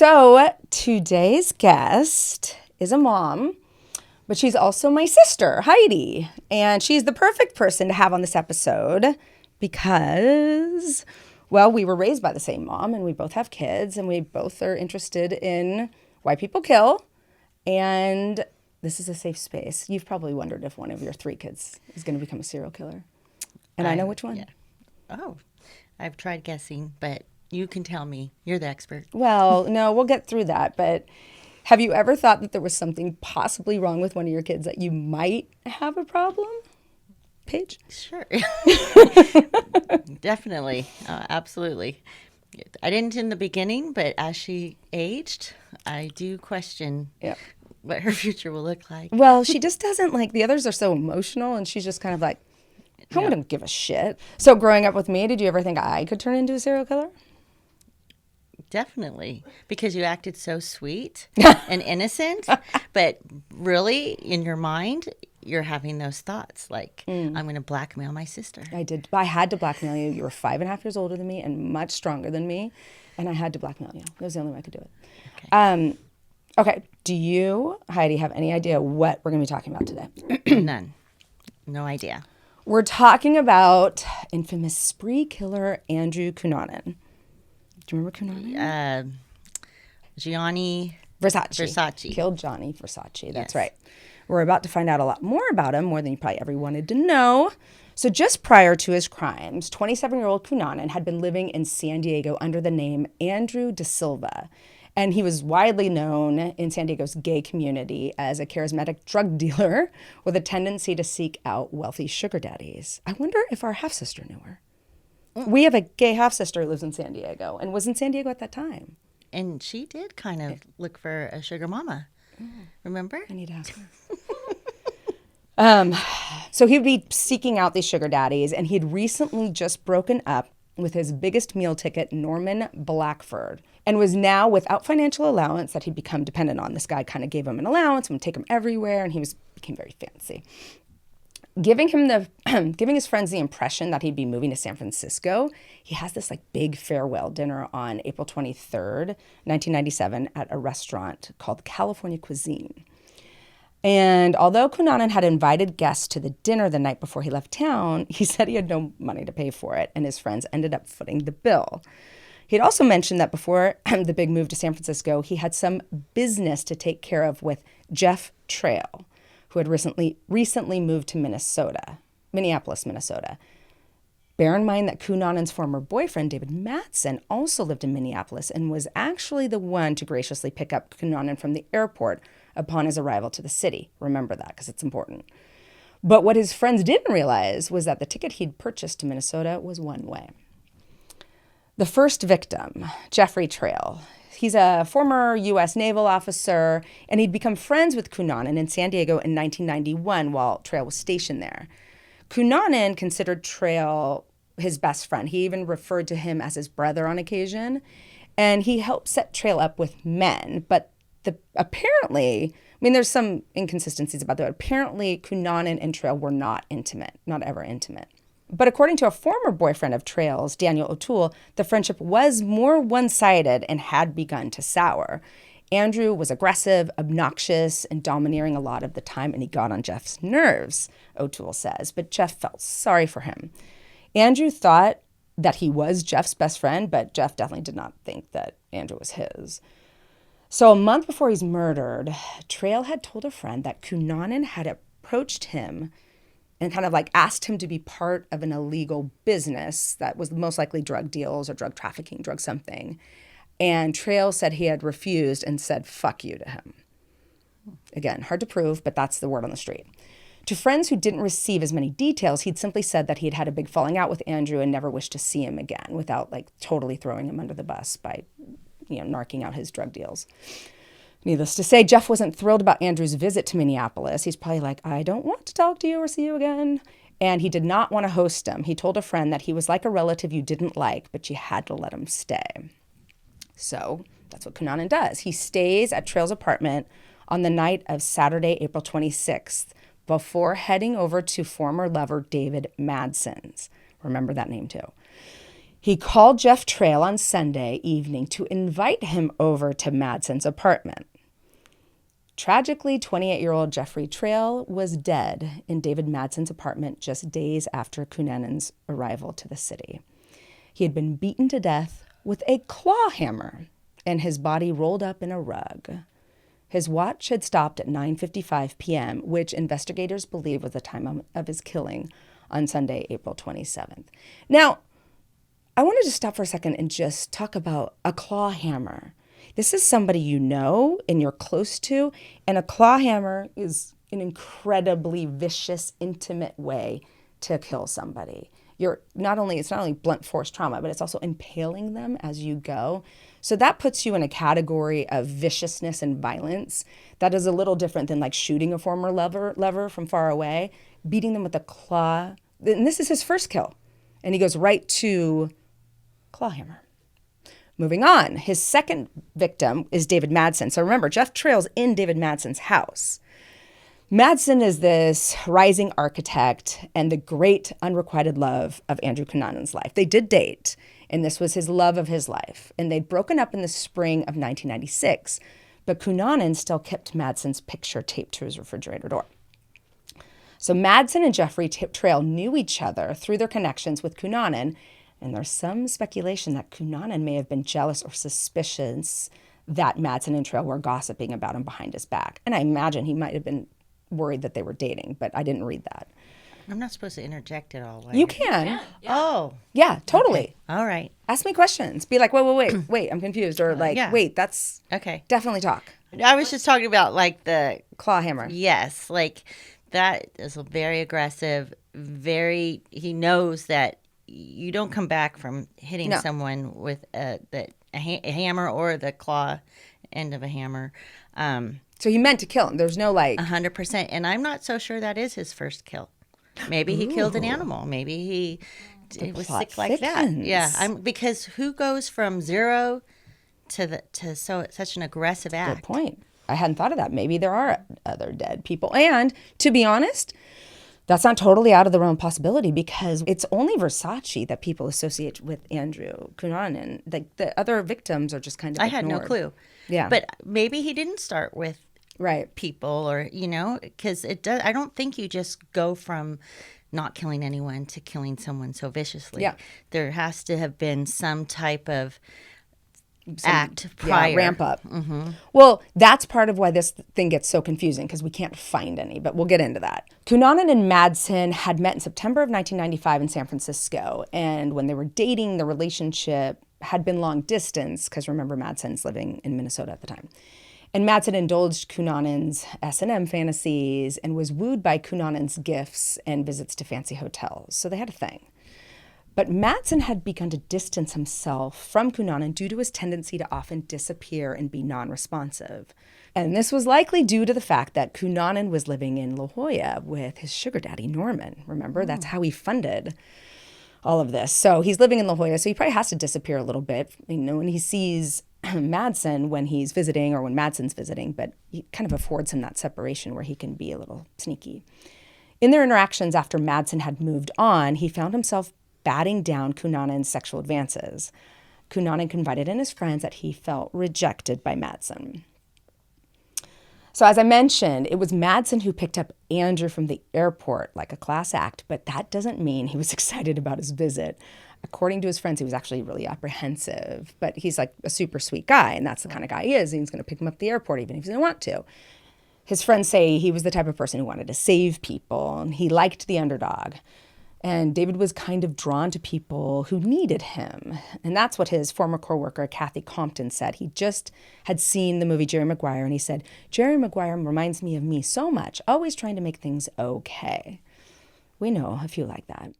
So today's guest is a mom, but she's also my sister, Heidi. And she's the perfect person to have on this episode because, well, we were raised by the same mom and we both have kids and we both are interested in why people kill. And this is a safe space. You've probably wondered if one of your 3 kids is going to become a serial killer. And I know which one. Yeah. Oh, I've tried guessing, but you can tell me. You're the expert. Well, no, we'll get through that. But have you ever thought that there was something possibly wrong with one of your kids that you might have a problem? Paige? Sure. Definitely. Absolutely. I didn't in the beginning, but as she aged, I do question what her future will look like. Well, she just doesn't like, the others are so emotional and she's just kind of like, I wouldn't give a shit. So growing up with me, did you ever think I could turn into a serial killer? Definitely, because you acted so sweet and innocent, but really in your mind, you're having those thoughts like, I'm going to blackmail my sister. I did. I had to blackmail you. You were 5.5 years older than me and much stronger than me, and I had to blackmail you. That was the only way I could do it. Okay. Do you, Heidi, have any idea what we're going to be talking about today? None. No idea. We're talking about infamous spree killer Andrew Cunanan. Do you remember Cunanan? Gianni Versace. Killed Gianni Versace. That's right. We're about to find out a lot more about him, more than you probably ever wanted to know. So just prior to his crimes, 27-year-old Cunanan had been living in San Diego under the name Andrew De Silva. And he was widely known in San Diego's gay community as a charismatic drug dealer with a tendency to seek out wealthy sugar daddies. I wonder if our half-sister knew her. We have a gay half-sister who lives in San Diego and was in San Diego at that time. And she did kind of look for a sugar mama. Remember? I need to ask her. So he'd be seeking out these sugar daddies, and he'd recently just broken up with his biggest meal ticket, Norman Blackford, and was now without financial allowance that he'd become dependent on. This guy kind of gave him an allowance and would take him everywhere, and he became very fancy. Giving his friends the impression that he'd be moving to San Francisco, he has this like big farewell dinner on April 23rd, 1997 at a restaurant called California Cuisine. And although Cunanan had invited guests to the dinner the night before he left town, he said he had no money to pay for it, and his friends ended up footing the bill. He'd also mentioned that before the big move to San Francisco, he had some business to take care of with Jeff Trail, who had recently moved to Minneapolis, Minnesota. Bear in mind that Cunanan's former boyfriend, David Madsen, also lived in Minneapolis and was actually the one to graciously pick up Cunanan from the airport upon his arrival to the city. Remember that, because it's important. But what his friends didn't realize was that the ticket he'd purchased to Minnesota was one way. The first victim, Jeffrey Trail. He's a former U.S. naval officer, and he'd become friends with Cunanan in San Diego in 1991 while Trail was stationed there. Cunanan considered Trail his best friend. He even referred to him as his brother on occasion, and he helped set Trail up with men. But apparently, there's some inconsistencies about that. Apparently, Cunanan and Trail were not intimate, not ever intimate. But according to a former boyfriend of Trail's, Daniel O'Toole, the friendship was more one-sided and had begun to sour. Andrew was aggressive, obnoxious, and domineering a lot of the time, and he got on Jeff's nerves, O'Toole says, but Jeff felt sorry for him. Andrew thought that he was Jeff's best friend, but Jeff definitely did not think that Andrew was his. So a month before he's murdered, Trail had told a friend that Cunanan had approached him and kind of like asked him to be part of an illegal business that was most likely drug deals or drug trafficking, drug something. And Trail said he had refused and said, fuck you to him. Again, hard to prove, but that's the word on the street. To friends who didn't receive as many details, he'd simply said that he'd had a big falling out with Andrew and never wished to see him again without like totally throwing him under the bus by, narking out his drug deals. Needless to say, Jeff wasn't thrilled about Andrew's visit to Minneapolis. He's probably like, I don't want to talk to you or see you again. And he did not want to host him. He told a friend that he was like a relative you didn't like, but you had to let him stay. So that's what Cunanan does. He stays at Trail's apartment on the night of Saturday, April 26th, before heading over to former lover David Madsen's. Remember that name too. He called Jeff Trail on Sunday evening to invite him over to Madsen's apartment. Tragically, 28-year-old Jeffrey Trail was dead in David Madsen's apartment just days after Cunanan's arrival to the city. He had been beaten to death with a claw hammer and his body rolled up in a rug. His watch had stopped at 9:55 p.m., which investigators believe was the time of his killing on Sunday, April 27th. Now, I wanted to stop for a second and just talk about a claw hammer. This is somebody you know and you're close to, and a claw hammer is an incredibly vicious, intimate way to kill somebody. It's not only blunt force trauma, but it's also impaling them as you go. So that puts you in a category of viciousness and violence that is a little different than like shooting a former lover from far away, beating them with a claw. And this is his first kill. And he goes right to claw hammer. Moving on, his second victim is David Madsen. So remember, Jeff Trail's in David Madsen's house. Madsen is this rising architect and the great unrequited love of Andrew Cunanan's life. They did date, and this was his love of his life. And they'd broken up in the spring of 1996, but Cunanan still kept Madsen's picture taped to his refrigerator door. So Madsen and Jeffrey Trail knew each other through their connections with Cunanan, and there's some speculation that Cunanan may have been jealous or suspicious that Madsen and Trail were gossiping about him behind his back. And I imagine he might have been worried that they were dating, but I didn't read that. I'm not supposed to interject at all. You can. Yeah. Oh. Yeah, totally. Okay. All right. Ask me questions. Be like, wait, I'm confused. Or like, yeah. wait, that's Okay. definitely talk. I was just talking about like the Claw hammer. yes, like that is very aggressive. He knows that you don't come back from hitting No. someone with a hammer or the claw end of a hammer. So he meant to kill him. There's no like, 100%. And I'm not so sure that is his first kill. Maybe he killed an animal. Maybe it was plot sick like that. thickens. Yeah, because who goes from zero to such an aggressive act? good point. I hadn't thought of that. Maybe there are other dead people. And to be honest, that's not totally out of the realm of possibility because it's only Versace that people associate with Andrew Cunanan. The other victims are just kind of I had no ignored. clue. Yeah. But maybe he didn't start with Right. people or, because it does. I don't think you just go from not killing anyone to killing someone so viciously. Yeah. There has to have been some type of act prior. Yeah, ramp up. Well, that's part of why this thing gets so confusing because we can't find any, but we'll get into that. Cunanan and Madsen had met in September of 1995 in San Francisco, and when they were dating, the relationship had been long distance because remember, Madsen's living in Minnesota at the time. And Madsen indulged Cunanan's S&M fantasies and was wooed by Cunanan's gifts and visits to fancy hotels. So they had a thing. But Madsen had begun to distance himself from Cunanan due to his tendency to often disappear and be non-responsive. And this was likely due to the fact that Cunanan was living in La Jolla with his sugar daddy, Norman. Remember, that's how he funded all of this. So he's living in La Jolla, so he probably has to disappear a little bit, when he sees Madsen when he's visiting or when Madsen's visiting, but he kind of affords him that separation where he can be a little sneaky. In their interactions after Madsen had moved on, he found himself batting down Cunanan's sexual advances. Cunanan confided in his friends that he felt rejected by Madsen. So as I mentioned, it was Madsen who picked up Andrew from the airport like a class act, but that doesn't mean he was excited about his visit. According to his friends, he was actually really apprehensive, but he's like a super sweet guy, and that's the kind of guy he is, and he's going to pick him up at the airport even if he doesn't want to. His friends say he was the type of person who wanted to save people, and he liked the underdog. And David was kind of drawn to people who needed him. And that's what his former coworker, Kathy Compton, said. He just had seen the movie Jerry Maguire, and he said, Jerry Maguire reminds me of me so much, always trying to make things okay. We know a few like that.